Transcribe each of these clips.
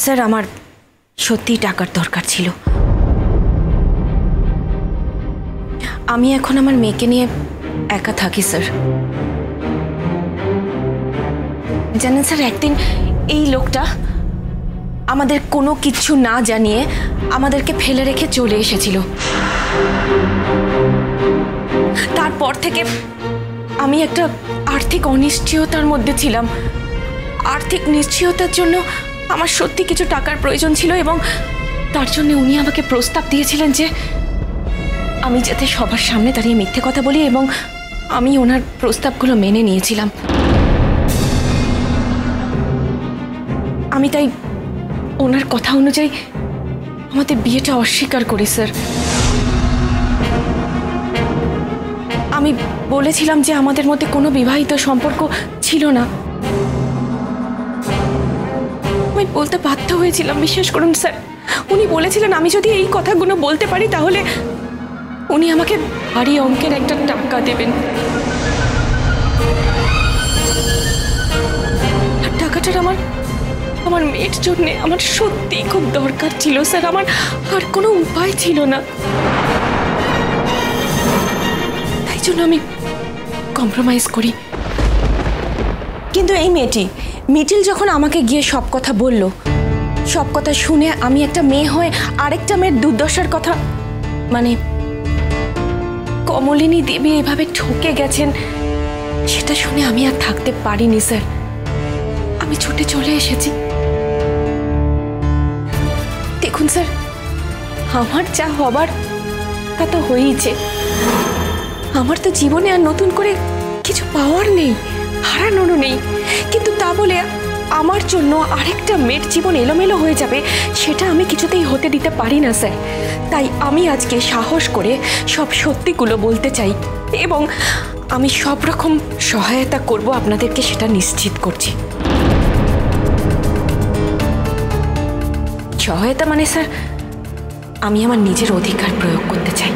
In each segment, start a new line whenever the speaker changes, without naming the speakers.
Sir আমার সত্যি টাকার দরকার ছিল। আমি এখন আমার মেয়েকে নিয়ে একা থাকি স্যার। জানেন স্যার, একদিন এই লোকটা আমাদের কোনো কিছু না জানিয়ে আমাদেরকে ফেলে রেখে চলে এসেছিল। তারপর থেকে আমি একটা আর্থিক অনিশ্চয়তার মধ্যে ছিলাম। আর্থিক নিশ্চয়তার জন্য আমার সত্যি কিছু টাকার প্রয়োজন ছিল এবং তার জন্য উনি আমাকে প্রস্তাব দিয়েছিলেন যে আমি যাতে সবার সামনে দাঁড়িয়ে মিথ্যে কথা বলি, এবং আমি ওনার প্রস্তাবগুলো মেনে নিয়েছিলাম। আমি তাই ওনার কথা অনুযায়ী আমাদের বিয়েটা অস্বীকার করি স্যার। আমি বলেছিলাম যে আমাদের মধ্যে কোনো বিবাহিত সম্পর্ক ছিল না। আমি বলতে বাধ্য হয়েছিলাম, বিশ্বাস করুন স্যার। উনি বলেছিলেন আমি যদি এই কথাগুলো বলতে পারি তাহলে উনি আমাকে ভারী অঙ্কের একটা টাকা দেবেন। টাকাটার আমার মেয়ের জন্য আমার সত্যি খুব দরকার ছিল স্যার। আমার আর কোনো উপায় ছিল না, তাই জন্য আমি কম্প্রোমাইজ করি। কিন্তু এই মিটিল যখন আমাকে গিয়ে সব কথা বলল, সব কথা শুনে আমি একটা মেয়ে হয়ে আরেকটা মেয়ের দুর্দশার কথা, মানে কমলিনী দেবী এভাবে ঠকে গেছেন, সেটা শুনে আমি আর থাকতে পারিনি স্যার। আমি ছুটে চলে এসেছি। দেখুন স্যার, আমার যা হবার তা তো হয়েইছে। আমার তো জীবনে আর নতুন করে কিছু পাওয়ার নেই, হারানোরও নেই। কিন্তু তা বলে আমার জন্য আরেকটা মেয়ের জীবন এলোমেলো হয়ে যাবে, সেটা আমি কিছুতেই হতে দিতে পারি না স্যার। তাই আমি আজকে সাহস করে সব সত্যিগুলো বলতে চাই এবং আমি সব রকম সহায়তা করব আপনাদেরকে, সেটা নিশ্চিত করছি। সহায়তা মানে স্যার, আমি আমার নিজের অধিকার প্রয়োগ করতে চাই।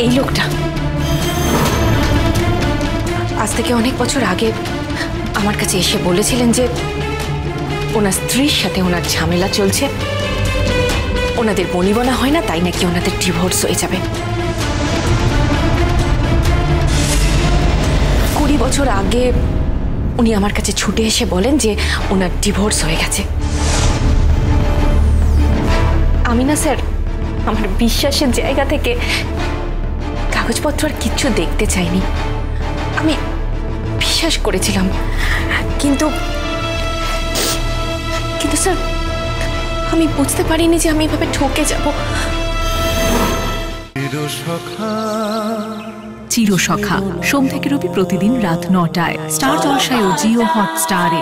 এই লোকটা আজ থেকে অনেক বছর আগে আমার কাছে এসে বলেছিলেন যে ওনার স্ত্রীর সাথে ওনার ঝামেলা চলছে, ওনাদের বনিবনা হয় না, তাই নাকি ওনাদের ডিভোর্স হয়ে যাবে। 20 বছর আগে উনি আমার কাছে ছুটে এসে বলেন যে ওনার ডিভোর্স হয়ে গেছে। আমি না স্যার, আমার বিশ্বাসের জায়গা থেকে কাগজপত্র আর কিচ্ছু দেখতে চাইনি। আমি বিশ্বাস করেছিলাম, কিন্তু স্যার আমি বুঝতে পারিনি যে আমি এভাবে ঠকে যাব।
চিরসখা সোম থেকে রবি প্রতিদিন রাত 9টায় স্টার জলসায় ও জিও হটস্টারে।